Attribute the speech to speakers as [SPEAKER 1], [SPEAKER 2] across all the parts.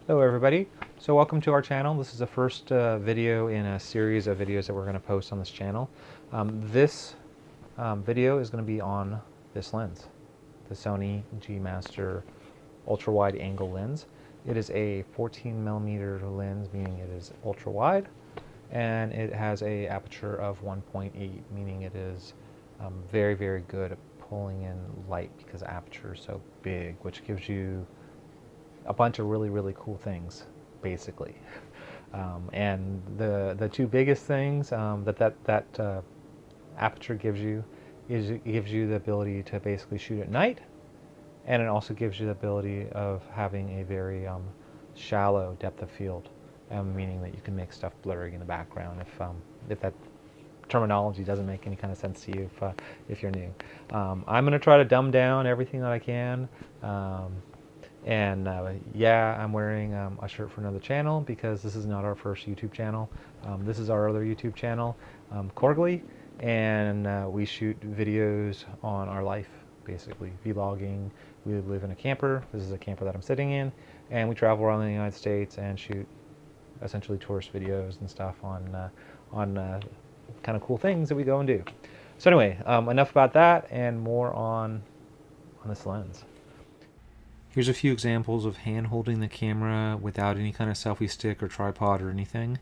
[SPEAKER 1] Hello everybody. So welcome to our channel. This is the first video in a series of videos that we're going to post on this channel. This video is going to be on this lens, the Sony GMaster ultra wide angle lens. It is a 14mm lens, meaning it is ultra wide, and it has a aperture of 1.8, meaning it is very, very good at pulling in light because the aperture is so big, which gives you a bunch of really, really cool things, basically. And the two biggest things that aperture gives you is it gives you the ability to basically shoot at night, and it also gives you the ability of having a very shallow depth of field, meaning that you can make stuff blurry in the background if that terminology doesn't make any kind of sense to you if you're new. I'm going to try to dumb down everything that I can. Yeah, I'm wearing a shirt for another channel because this is not our first YouTube channel. This is our other YouTube channel, Corgily, and we shoot videos on our life, basically vlogging. We live in a camper. This is a camper that I'm sitting in, and we travel around the United States and shoot essentially tourist videos and stuff on kind of cool things that we go and do. So anyway, enough about that and more on this lens. Here's a few examples of hand holding the camera without any kind of selfie stick or tripod or anything.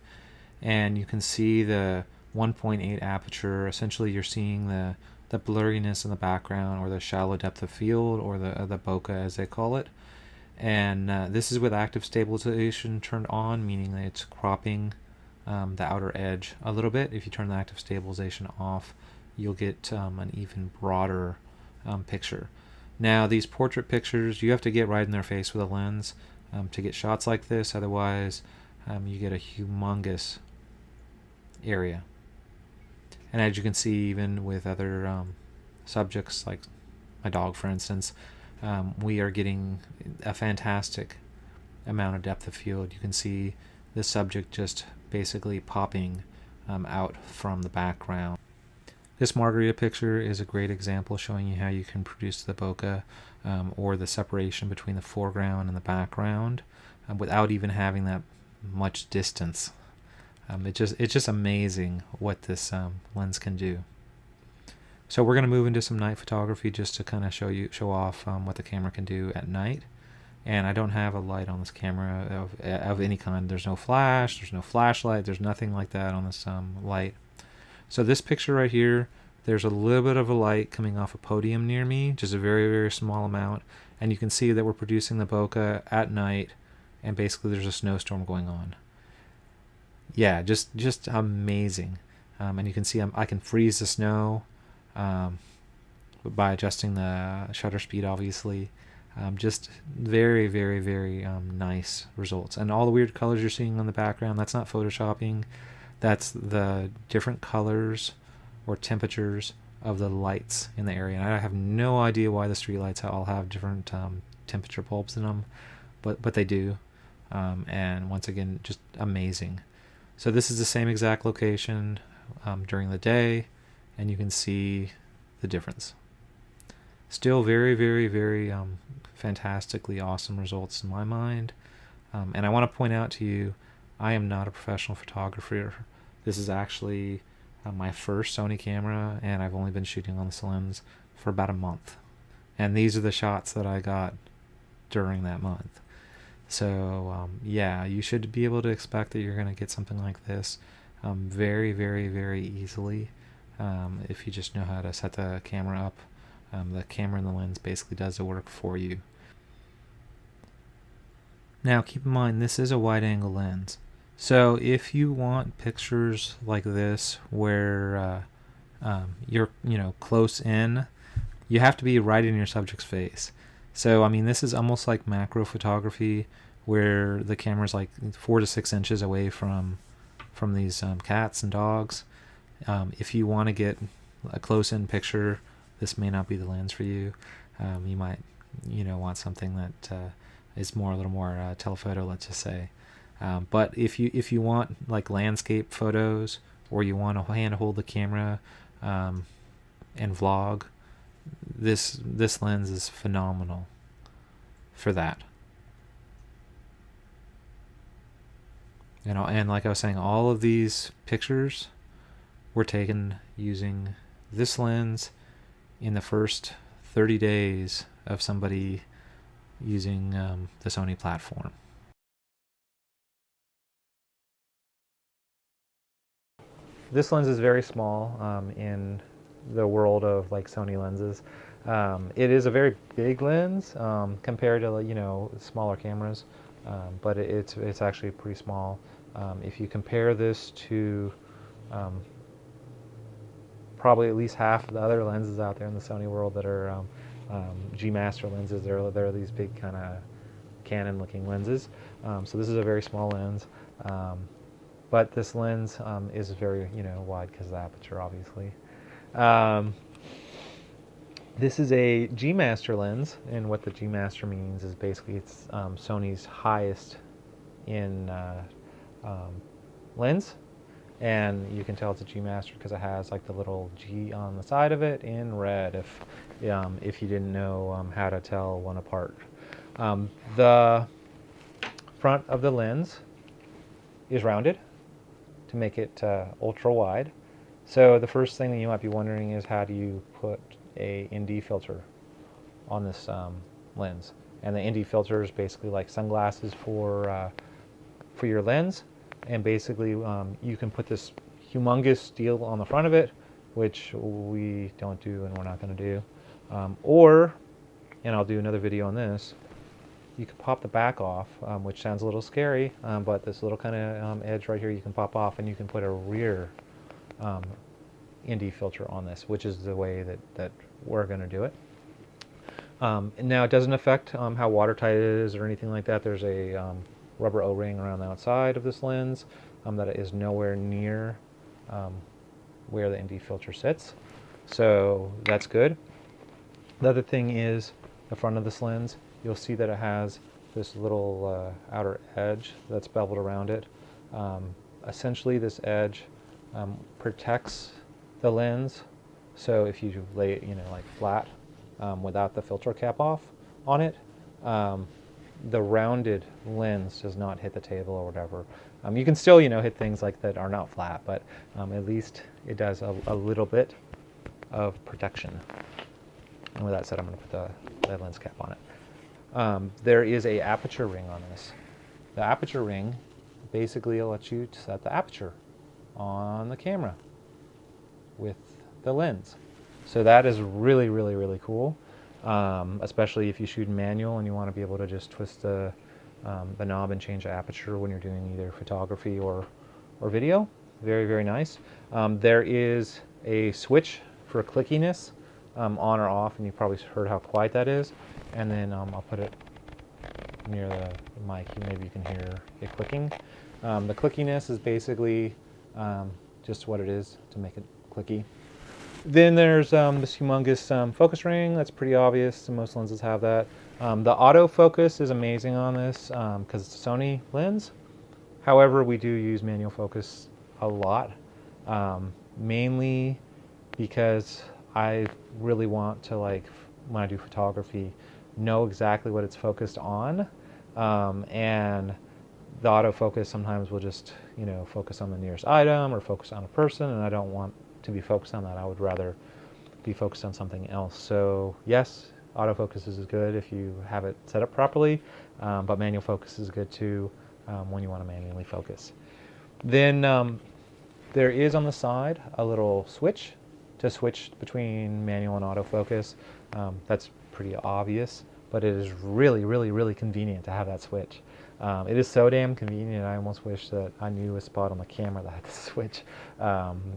[SPEAKER 1] And you can see the 1.8 aperture. Essentially you're seeing the blurriness in the background, or the shallow depth of field, or the bokeh as they call it. And this is with active stabilization turned on, meaning that it's cropping the outer edge a little bit. If you turn the active stabilization off, you'll get an even broader picture. Now these portrait pictures, you have to get right in their face with a lens to get shots like this, otherwise you get a humongous area. And as you can see, even with other subjects like my dog for instance, we are getting a fantastic amount of depth of field. You can see this subject just basically popping out from the background. This margarita picture is a great example showing you how you can produce the bokeh or the separation between the foreground and the background without even having that much distance. It's just amazing what this lens can do. So we're going to move into some night photography just to kind of show off what the camera can do at night. And I don't have a light on this camera of any kind. There's no flash, there's no flashlight, there's nothing like that on this light. So this picture right here, there's a little bit of a light coming off a podium near me, just a very, very small amount. And you can see that we're producing the bokeh at night, and basically there's a snowstorm going on. Yeah, just amazing. And you can see I can freeze the snow by adjusting the shutter speed, obviously. Just very, very, very nice results. And all the weird colors you're seeing on the background, that's not photoshopping. That's the different colors or temperatures of the lights in the area. And I have no idea why the street lights all have different temperature bulbs in them, but they do. And once again, just amazing. So this is the same exact location during the day, and you can see the difference. Still very, very, very fantastically awesome results in my mind. And I want to point out to you, I am not a professional photographer. This is actually my first Sony camera, and I've only been shooting on this lens for about a month. And these are the shots that I got during that month. So yeah, you should be able to expect that you're going to get something like this very, very, very easily if you just know how to set the camera up. The camera and the lens basically does the work for you. Now keep in mind, this is a wide angle lens. So if you want pictures like this where you're close in, you have to be right in your subject's face. So I mean, this is almost like macro photography, where the camera's like 4 to 6 inches away from these cats and dogs. If you want to get a close-in picture, this may not be the lens for you. You might want something that is a little more telephoto, let's just say. But if you want like landscape photos, or you want to hand hold the camera and vlog, this lens is phenomenal for that. And like I was saying, all of these pictures were taken using this lens in the first 30 days of somebody using the Sony platform. This lens is very small in the world of like Sony lenses. It is a very big lens compared to smaller cameras, but it's actually pretty small. If you compare this to probably at least half of the other lenses out there in the Sony world that are GMaster lenses, they're these big kind of Canon-looking lenses. So this is a very small lens. But this lens is very, wide because of the aperture, obviously. This is a GMaster lens, and what the GMaster means is basically it's Sony's highest in lens, and you can tell it's a GMaster because it has like the little G on the side of it in red. If you didn't know how to tell one apart, the front of the lens is rounded to make it ultra wide. So the first thing that you might be wondering is how do you put a ND filter on this lens? And the ND filter is basically like sunglasses for your lens, and basically you can put this humongous steel on the front of it, which we don't do and we're not going to do, and I'll do another video on this. You can pop the back off, which sounds a little scary, but this little kind of edge right here you can pop off, and you can put a rear ND filter on this, which is the way that we're going to do it. Now it doesn't affect how watertight it is or anything like that. There's a rubber O-ring around the outside of this lens that is nowhere near where the ND filter sits, so that's good. The other thing is the front of this lens. You'll see that it has this little outer edge that's beveled around it. Essentially, this edge protects the lens. So if you lay it, like flat, without the filter cap off on it, the rounded lens does not hit the table or whatever. You can still, hit things like that are not flat, but at least it does a little bit of protection. And with that said, I'm going to put the lens cap on it. There is a aperture ring on this. The aperture ring basically lets you set the aperture on the camera with the lens. So that is really, really, really cool, especially if you shoot in manual and you want to be able to just twist the knob and change the aperture when you're doing either photography or video. Very, very nice. There is a switch for clickiness, on or off, and you probably heard how quiet that is. And then I'll put it near the mic. Maybe you can hear it clicking. The clickiness is basically just what it is to make it clicky. Then there's this humongous focus ring. That's pretty obvious. Most lenses have that. The autofocus is amazing on this because it's a Sony lens. However, we do use manual focus a lot, mainly because I really want to, like, when I do photography, know exactly what it's focused on, and the autofocus sometimes will just focus on the nearest item or focus on a person, and I don't want to be focused on that. I would rather be focused on something else. So yes, autofocus is good if you have it set up properly, but manual focus is good too when you want to manually focus. Then there is on the side a little switch to switch between manual and autofocus. That's pretty obvious, but it is really, really, really convenient to have that switch. It is so damn convenient. I almost wish that I knew a spot on the camera that had the switch.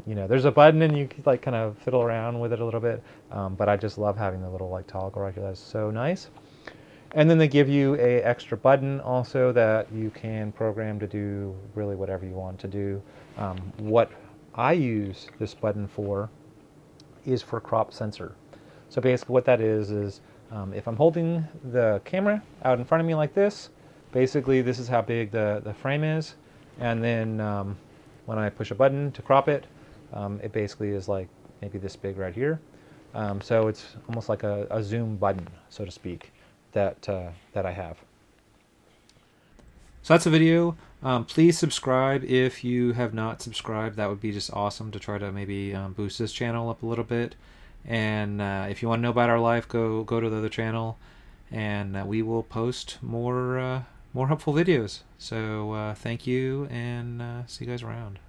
[SPEAKER 1] There's a button and you can kind of fiddle around with it a little bit, but I just love having the little toggle right here. That's so nice. And then they give you a extra button also that you can program to do really whatever you want to do. What I use this button for is for crop sensor. So basically what that is if I'm holding the camera out in front of me like this, basically this is how big the frame is, and then when I push a button to crop it, it basically is like maybe this big right here. So it's almost like a zoom button, so to speak, that I have. So that's the video. Please subscribe if you have not subscribed. That would be just awesome to try to maybe boost this channel up a little bit. And if you want to know about our life, go to the other channel, and we will post more helpful videos. So thank you, and see you guys around.